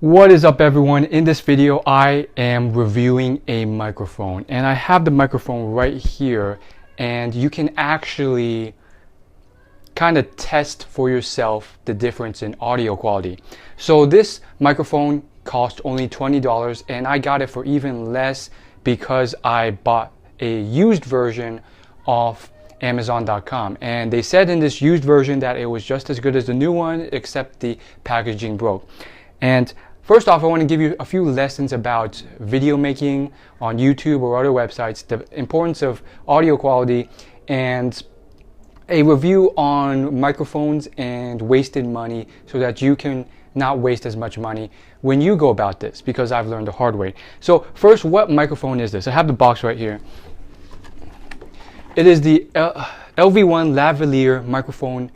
What is up, everyone? In this video I am reviewing a microphone, and I have the microphone right here, and you can actually kind of test for yourself the difference in audio quality. So this microphone cost only $20, and I got it for even less because I bought a used version off Amazon.com, and they said in this used version that it was just as good as the new one, except the packaging broke. And first off, I want to give you a few lessons about video making on YouTube or other websites, the importance of audio quality, and a review on microphones and wasted money so that you can not waste as much money when you go about this, because I've learned the hard way. So first, what microphone is this? I have the box right here. It is the LV1 Lavalier microphone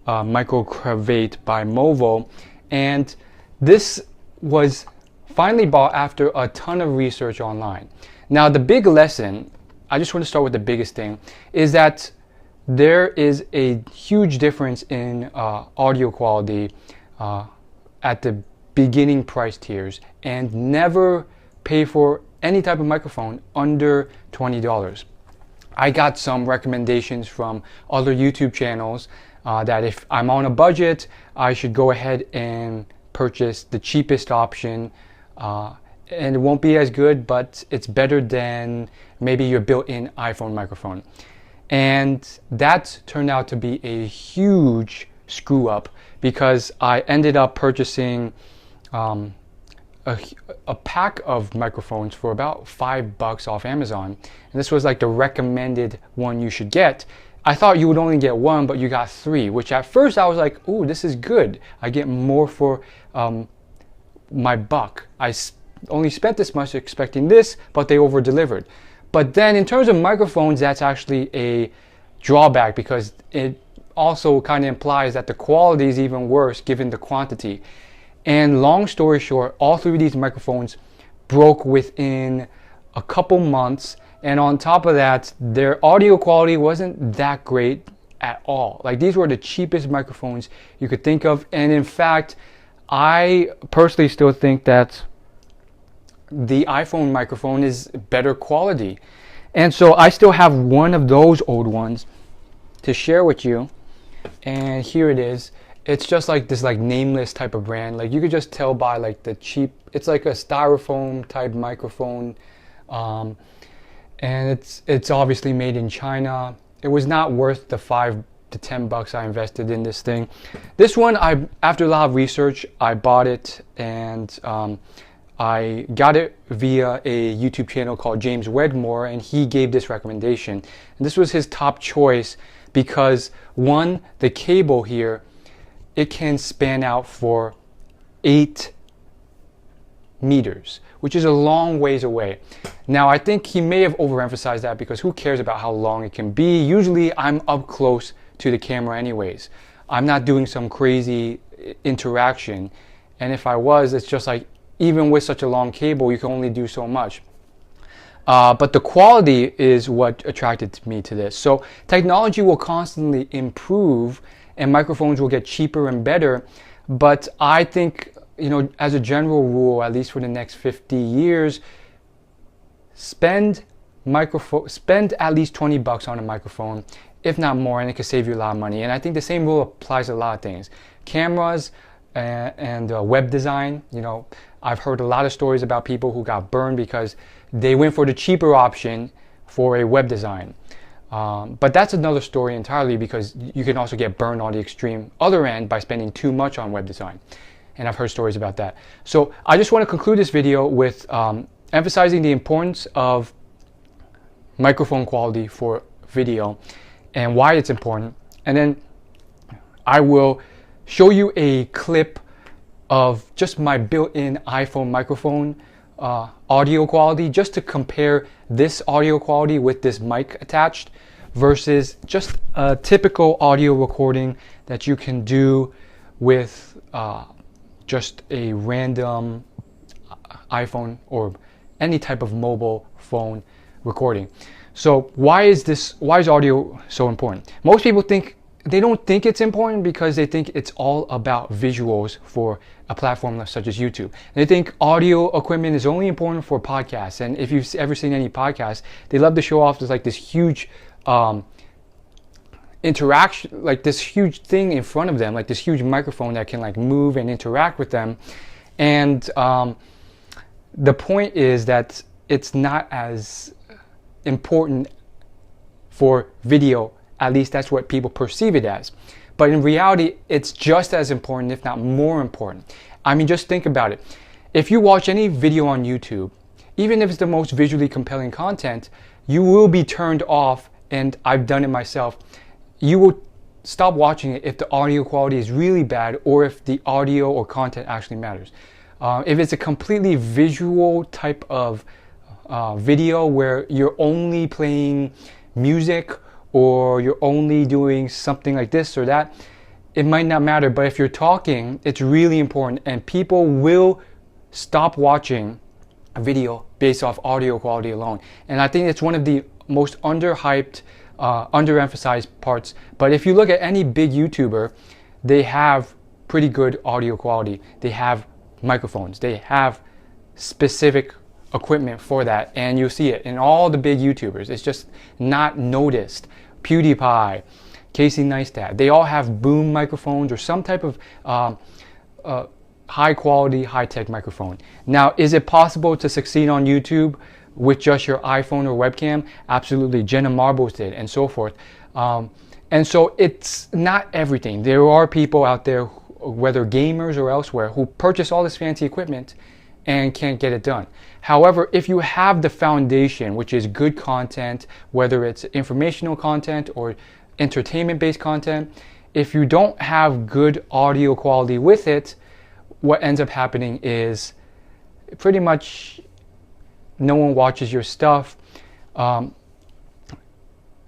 microcravate by Movo, and this was finally bought after a ton of research online. Now, the big lesson, I just want to start with the biggest thing, is that there is a huge difference in audio quality at the beginning price tiers, and never pay for any type of microphone under $20. I got some recommendations from other YouTube channels that if I'm on a budget, I should go ahead and purchase the cheapest option, and it won't be as good, but it's better than maybe your built-in iPhone microphone. And that turned out to be a huge screw up, because I ended up purchasing a pack of microphones for about $5 off Amazon, and this was like the recommended one you should get. I thought you would only get one, but you got three, which at first I was like, ooh, this is good. I get more for my buck. I only spent this much expecting this, but they over-delivered. But then in terms of microphones, that's actually a drawback, because it also kind of implies that the quality is even worse given the quantity. And long story short, all three of these microphones broke within a couple months, and on top of that, their audio quality wasn't that great at all. Like, these were the cheapest microphones you could think of, and in fact, I personally still think that the iPhone microphone is better quality. And so I still have one of those old ones to share with you, and here it is. It's just like this nameless type of brand. Like, you could just tell by like the cheap, it's like a styrofoam type microphone, and it's obviously made in China. It was not worth the $5 to $10 I invested in this thing. This one, after a lot of research, I bought it, and I got it via a YouTube channel called James Wedmore, and he gave this recommendation. And this was his top choice because, one, the cable here, it can span out for 8 meters, which is a long ways away. Now, I think he may have overemphasized that, because who cares about how long it can be? Usually I'm up close to the camera anyways. I'm not doing some crazy interaction, and if I was, it's just like, even with such a long cable, you can only do so much. But the quality is what attracted me to this. So technology will constantly improve, and microphones will get cheaper and better. But I think, as a general rule, at least for the next 50 years, spend at least $20 on a microphone, if not more, and it can save you a lot of money. And I think the same rule applies to a lot of things. Cameras and web design. I've heard a lot of stories about people who got burned because they went for the cheaper option for a web design. But that's another story entirely, because you can also get burned on the extreme other end by spending too much on web design. And I've heard stories about that. So I just want to conclude this video with emphasizing the importance of microphone quality for video and why it's important. And then I will show you a clip of just my built-in iPhone microphone audio quality, just to compare this audio quality with this mic attached versus just a typical audio recording that you can do with just a random iPhone or any type of mobile phone recording. So why is audio so important? Most people think they don't think it's important because they think it's all about visuals for a platform such as YouTube. They think audio equipment is only important for podcasts. And if you've ever seen any podcasts, they love to show off this huge interaction, like this huge thing in front of them, like this huge microphone that can like move and interact with them. And the point is that it's not as important for video. At least that's what people perceive it as. But in reality, it's just as important, if not more important. I mean, just think about it. If you watch any video on YouTube, even if it's the most visually compelling content, you will be turned off, and I've done it myself. You will stop watching it if the audio quality is really bad, or if the audio or content actually matters. If it's a completely visual type of video where you're only playing music, or you're only doing something like this or that, it might not matter. But if you're talking, it's really important, and people will stop watching a video based off audio quality alone. And I think it's one of the most underhyped, underemphasized parts. But if you look at any big YouTuber, they have pretty good audio quality. They have microphones. They have specific equipment for that, and you see it in all the big YouTubers. It's just not noticed. PewDiePie, Casey Neistat, they all have boom microphones or some type of high quality, high tech microphone. Now, is it possible to succeed on YouTube with just your iPhone or webcam? Absolutely. Jenna Marbles did, and so forth. And so it's not everything. There are people out there, whether gamers or elsewhere, who purchase all this fancy equipment and can't get it done. However, if you have the foundation, which is good content, whether it's informational content or entertainment-based content, if you don't have good audio quality with it, what ends up happening is pretty much no one watches your stuff,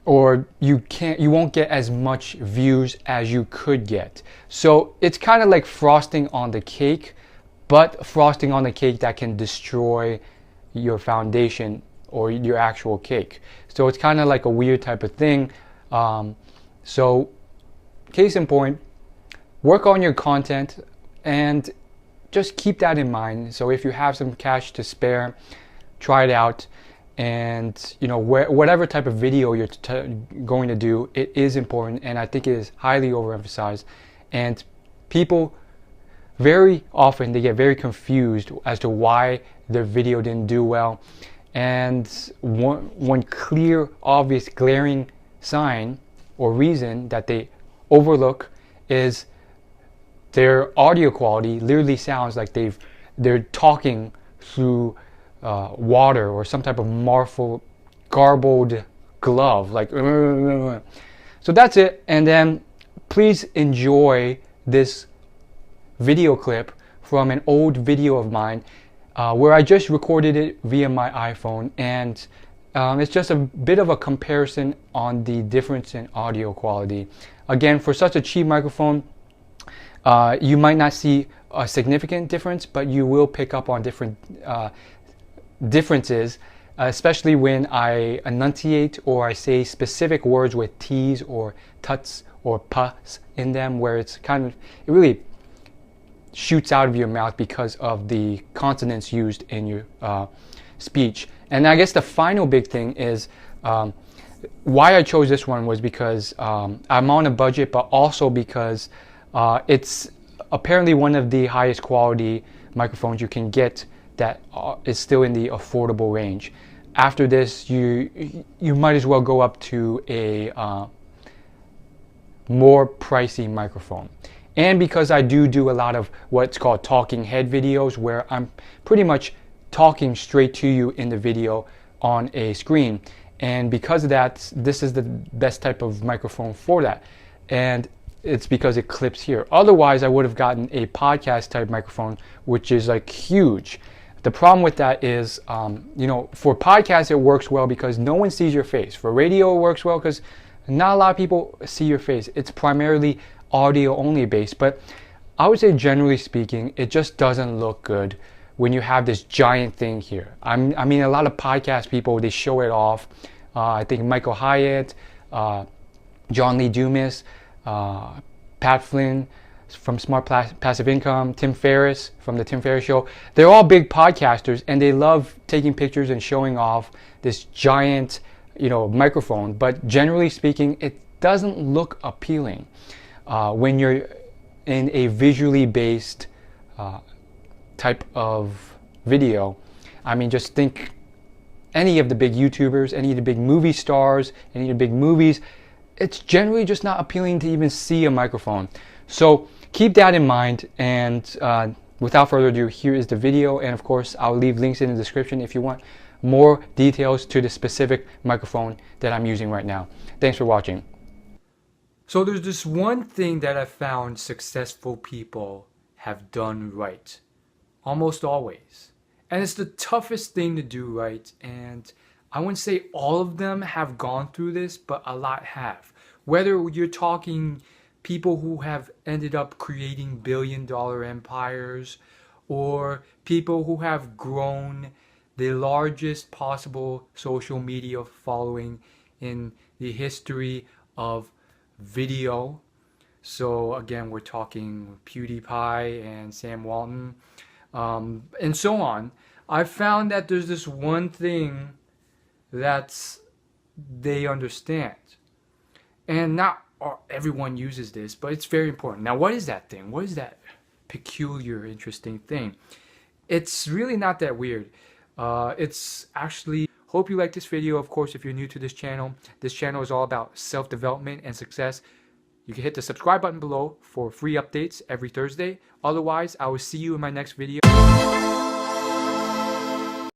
or you won't get as much views as you could get. So it's kind of like frosting on the cake, but frosting on the cake that can destroy your foundation or your actual cake. So it's kind of like a weird type of thing. So case in point, work on your content and just keep that in mind. So if you have some cash to spare, try it out. And you know, whatever type of video you're going to do, it is important, and I think it is highly overemphasized. And people very often, they get very confused as to why their video didn't do well. And one clear, obvious, glaring sign or reason that they overlook is their audio quality literally sounds like they're talking through water or some type of garbled glove, like. So that's it. And then please enjoy this video clip from an old video of mine where I just recorded it via my iPhone, and it's just a bit of a comparison on the difference in audio quality. Again, for such a cheap microphone, you might not see a significant difference, but you will pick up on different differences, especially when I enunciate or I say specific words with T's or tuts or puss in them, where it's kind of, it really shoots out of your mouth because of the consonants used in your speech. And I guess the final big thing is why I chose this one was because I'm on a budget, but also because it's apparently one of the highest quality microphones you can get that is still in the affordable range. After this, you might as well go up to a more pricey microphone. And because I do a lot of what's called talking head videos, where I'm pretty much talking straight to you in the video on a screen, and because of that, this is the best type of microphone for that. And it's because it clips here. Otherwise, I would have gotten a podcast type microphone, which is like huge. The problem with that is, you know, for podcasts it works well because no one sees your face. For radio it works well because not a lot of people see your face. It's primarily audio only based, but I would say generally speaking, it just doesn't look good when you have this giant thing here. I mean, a lot of podcast people, they show it off. I think Michael Hyatt, John Lee Dumas, Pat Flynn from Smart Passive Income, Tim Ferriss from the Tim Ferriss Show. They're all big podcasters, and they love taking pictures and showing off this giant, microphone. But generally speaking, it doesn't look appealing when you're in a visually based type of video. I mean, just think any of the big YouTubers, any of the big movie stars, any of the big movies. It's generally just not appealing to even see a microphone. So keep that in mind, and without further ado, here is the video, and of course I'll leave links in the description if you want more details to the specific microphone that I'm using right now. Thanks for watching. So there's this one thing that I found successful people have done right, almost always. And it's the toughest thing to do right, and I wouldn't say all of them have gone through this, but a lot have. Whether you're talking people who have ended up creating billion-dollar empires, or people who have grown the largest possible social media following in the history of video. So again, we're talking PewDiePie and Sam Walton, and so on. I found that there's this one thing that they understand, and not everyone uses this, but it's very important. Now, what is that thing? What is that peculiar, interesting thing? It's really not that weird. It's actually, hope you like this video. Of course, if you're new to this channel is all about self-development and success. You can hit the subscribe button below for free updates every Thursday. Otherwise, I will see you in my next video.